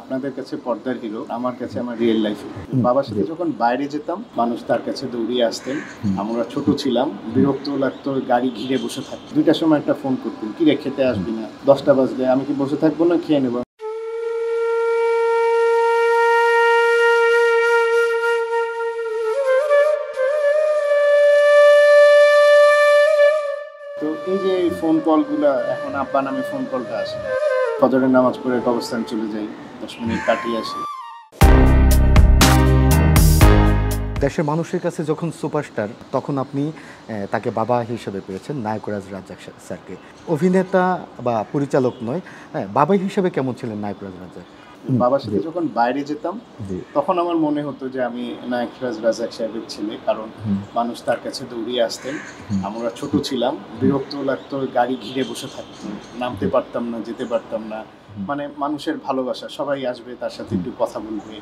আপনাদের কাছে পর্দার হিরো, আমার কাছে আমার রিয়েল লাইফ। বাবার সাথে যখন বাইরে যেতাম, মানুষ তার কাছে দৌড়িয়ে আসতেন। আমরা ছোট ছিলাম, বিরক্ত লাগতো, গাড়ি ঘিরে বসে থাকতো। 2টার সময় একটা ফোন করতেন, কি রে খেতে আসবি না? 10টা বাজলে আমি কি বসে থাকবো না, খেয়ে নেবো? তো এই যে ফোন কলগুলা, এখন আব্বা নামে ফোন কলটা আসে। ফজরের নামাজ পড়ে কবরস্থান চলে যাই, 10 মিনিট কাটিয়ে আসি। দেশের মানুষের কাছে যখন সুপারস্টার, তখন আপনি তাকে বাবা হিসেবে পেয়েছেন, নায়করাজ রাজ্জাক স্যারকে। অভিনেতা বা পরিচালক নয়, বাবা হিসেবে কেমন ছিলেন নায়করাজ রাজ্জাক? বাবার সাথে যখন বাইরে যেতাম, তখন আমার মনে হতো যে আমি নায়করাজ রাজ্জাক সাহেবের ছেলে, কারণ মানুষ তার কাছে দৌড়িয়ে আসতেন। আমরা ছোট ছিলাম, বিরক্ত লাগতো, গাড়ি ঘিরে বসে থাকতো, নামতে পারতাম না, যেতে পারতাম না। মানে মানুষের ভালোবাসা, সবাই আসবে, তার সাথে একটু কথা বলবে।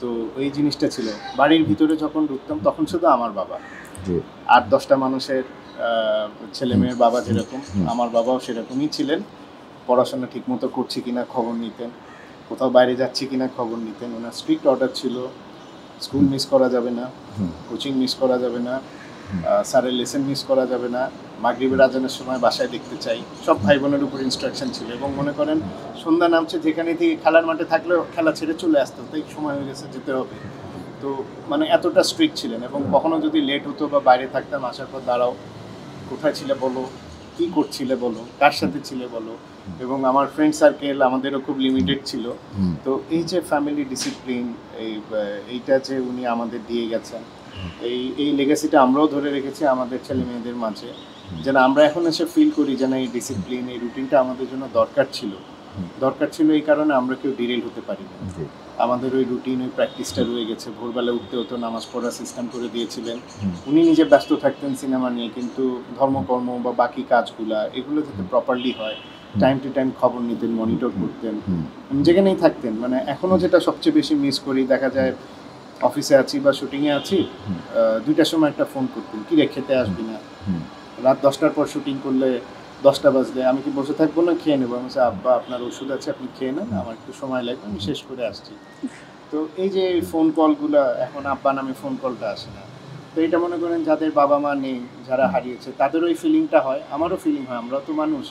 তো এই জিনিসটা ছিল। বাড়ির ভিতরে যখন ঢুকতাম, তখন শুধু আমার বাবা, 8-10টা মানুষের ছেলে মেয়ের বাবা যেরকম, আমার বাবাও সেরকমই ছিলেন। পড়াশোনা ঠিকমতো করছি কিনা খবর নিতেন, কোথাও বাইরে যাচ্ছি কিনা খবর নিতেন। ওনার স্ট্রিক্ট অর্ডার ছিল, স্কুল মিস করা যাবে না, কোচিং মিস করা যাবে না, স্যারের লেসন মিস করা যাবে না, মাগরিবের আজানের সময় বাসায় দেখতে চাই। সব ভাই বোনের উপর ইনস্ট্রাকশন ছিল। এবং মনে করেন সন্ধ্যা নামছে, যেখানে থেকে খেলার মাঠে থাকলেও খেলা ছেড়ে চলে আসতো, তাই সময় হয়ে গেছে, যেতে হবে। তো মানে এতটা স্ট্রিক্ট ছিলেন। এবং কখনো যদি লেট হতো বা বাইরে থাকতাম, আসার পর দাঁড়াও, কোথায় ছিলে বলো, কী করছিলে বলো, কার সাথে ছিলে বলো। এবং আমার ফ্রেন্ড সার্কেল আমাদেরও খুব লিমিটেড ছিল। তো এই যে ফ্যামিলি ডিসিপ্লিন, এইটা যে উনি আমাদের দিয়ে গেছেন, এই লেগাসিটা আমরাও ধরে রেখেছি আমাদের ছেলে মেয়েদের মাঝে। যেন আমরা এখন এসে ফিল করি যেন এই ডিসিপ্লিন, এই রুটিনটা আমাদের জন্য দরকার ছিল। এই কারণে আমরা কেউ ডিরেল হতে পারি না। আমাদের ওই রুটিন, ওই প্র্যাকটিসটা রয়ে গেছে। ভোরবেলা উঠতে হতো, নামাজ পড়ার সিস্টেম করে দিয়েছিলেন। উনি নিজে ব্যস্ত থাকতেন সিনেমা নিয়ে, কিন্তু ধর্মকর্ম বা বাকি কাজগুলা, এগুলো যাতে প্রপারলি হয়, টাইম টু টাইম খবর নিতেন, মনিটর করতেন, যেখানেই থাকতেন। মানে এখনও যেটা সবচেয়ে বেশি মিস করি, দেখা যায় অফিসে আছি বা শুটিংয়ে আছি, 2টার সময় একটা ফোন করতেন, কি রে খেতে আসবি না? রাত 10টার পর শুটিং করলে 10টা বাজলে আমি কি বসে থাকবো না, খেয়ে নেবো? আমি বলছি, আব্বা আপনার ওষুধ আছে, আপনি খেয়ে নেন, আমার একটু সময় লাগবে, আমি শেষ করে আসছি। তো এই যে ফোন কলগুলা, এখন আব্বা নামে ফোন কলটা আসে না। তো এটা মনে করেন যাদের বাবা মা নেই, যারা হারিয়েছে, তাদের ওই ফিলিংটা হয়, আমারও ফিলিং হয়, আমরাও তো মানুষ।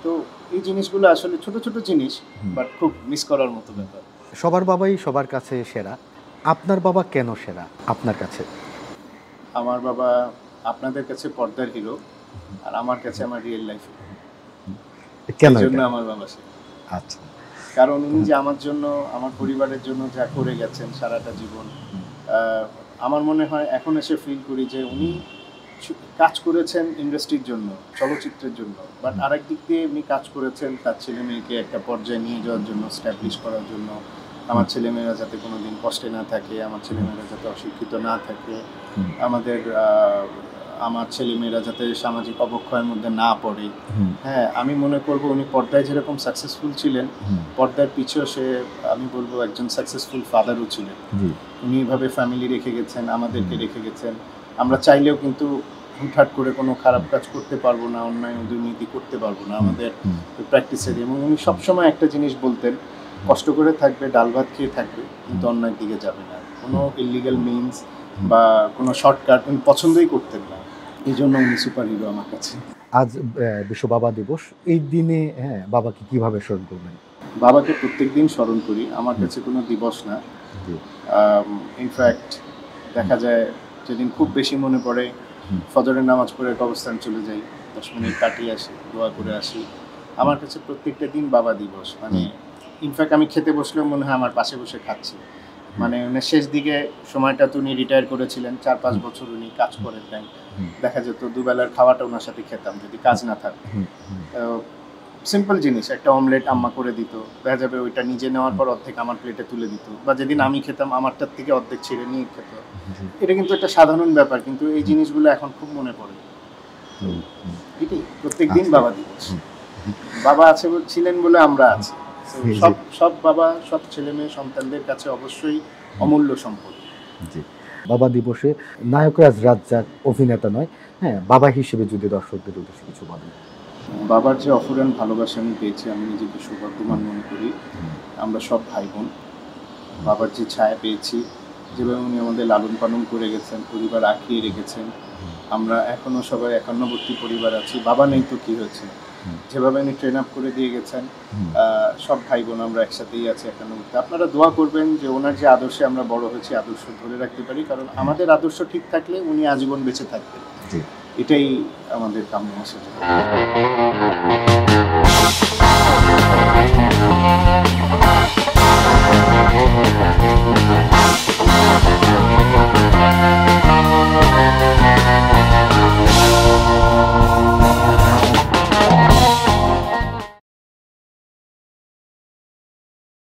তো এই জিনিসগুলো আসলে ছোট ছোট জিনিস, বাট খুব মিস করার মতো ব্যাপার। সবার বাবাই সবার কাছে সেরা। আপনার বাবা কেন সেরা আপনার কাছে? আমার বাবা আপনাদের কাছে পর্দার হিরো, আর আমার কাছে আমার রিয়েল লাইফ। কেন জন্য আমার বাবা সেরা। আচ্ছা, কারণ উনি যে আমার জন্য, আমার পরিবারের জন্য যা করে গেছেন সারাটা জীবন, আমার মনে হয় এখন এসে ফিল করি যে উনি কাজ করেছেন ইন্ডাস্ট্রির জন্য, চলচ্চিত্রের জন্য, বাট আরেক দিক দিয়ে উনি কাজ করেছেন তার ছেলে মেয়েকে একটা পর্যায়ে নিয়ে যাওয়ার জন্য, স্ট্যাবলিশ করার জন্য। আমার ছেলেমেয়েরা যাতে কোনো দিন কষ্টে না থাকে, আমার ছেলেমেয়েরা যাতে অশিক্ষিত না থাকে, আমার ছেলেমেয়েরা যাতে সামাজিক অবক্ষয়ের মধ্যে না পড়ে। হ্যাঁ, আমি মনে করবো উনি পর্দায় যেরকম সাকসেসফুল ছিলেন, পর্দার পিছেও সে, আমি বলবো, একজন সাকসেসফুল ফাদারও ছিলেন। উনি এভাবে ফ্যামিলি রেখে গেছেন, আমাদেরকে রেখে গেছেন। আমরা চাইলেও কিন্তু হুটহাট করে কোনো খারাপ কাজ করতে পারবো না, অন্যায় দুর্নীতি করতে পারবো না, আমাদের প্র্যাকটিসের। এবং উনি সবসময় একটা জিনিস বলতেন, কষ্ট করে থাকবে, ডাল ভাত খেয়ে থাকবে, কিন্তু অন্যায়ের দিকে যাবে না। কোনো ইললিগাল মিনস বা কোনো শর্টকাট উনি পছন্দই করতেন না। এই জন্য উনি সুপার হিরো আমার কাছে। আজ বিশ্ব বাবা দিবস, এই দিনে বাবাকে কিভাবে স্মরণ করবেন? বাবাকে প্রত্যেক দিন স্মরণ করি, আমার কাছে কোনো দিবস না। ইনফ্যাক্ট দেখা যায় যেদিন খুব বেশি মনে পড়ে, ফজরের নামাজ পড়ে কবরস্থান চলে যাই, 10 মিনিট কাটিয়ে আসি, দোয়া করে আসি। আমার কাছে প্রত্যেকটা দিন বাবা দিবস। মানে ইনফ্যাক্ট আমি খেতে বসলেও মনে হয় আমার পাশে বসে খাচ্ছি। মানে শেষ দিকে সময়টা তো উনি রিটায়ার করেছিলেন, 4-5 বছর উনি কাজ করেন নাই। দেখা যেত দুবেলার খাওয়াটা ওনার সাথে খেতাম যদি কাজ না থাকতো। সিম্পল জিনিস, একটা অমলেট আম্মা করে দিত, দেখা যাবে ওইটা নিজে নেওয়ার পর অর্ধেক আমার প্লেটে তুলে দিত, বা যেদিন আমি খেতাম আমারটার থেকে অর্ধেক ছেড়ে নিয়ে খেত। এটা কিন্তু একটা সাধারণ ব্যাপার, কিন্তু এই জিনিসগুলো এখন খুব মনে পড়ে। এটাই প্রত্যেক দিন বাবা দিবস। বাবা আছে ছিলেন বলে আমরা আছি। সব বাবা, সব ছেলে মেয়ে সন্তানদের কাছে অবশ্যই অমূল্য সম্পদ। বাবা দিবসে নায়করাজ রাজ্জাক অভিনেতা নয়, বাবা হিসেবে যদি দর্শকদের উদ্দেশ্যে কিছু বলেন। বাবার যে অফুরান ভালোবাসা আমি পেয়েছি, আমি নিজেকে সৌভাগ্যবান মনে করি। আমরা সব ভাই বোন বাবার যে ছায়া পেয়েছি, যেভাবে উনি আমাদের লালন পালন করে গেছেন, পরিবার আঁকিয়ে রেখেছেন, আমরা এখনও সবাই একান্নবর্তী পরিবার আছি। বাবা নেই তো কী হয়েছে, যেভাবে উনি ট্রেন আপ করে দিয়ে গেছেন, সব ভাই বোন আমরা একসাথেই আছি একান্নবর্তী। আপনারা দোয়া করবেন যে ওনার যে আদর্শে আমরা বড় হয়েছি আদর্শ ধরে রাখতে পারি, কারণ আমাদের আদর্শ ঠিক থাকলে উনি আজীবন বেঁচে থাকবেন। এটাই আমাদের কাম্য আসলে।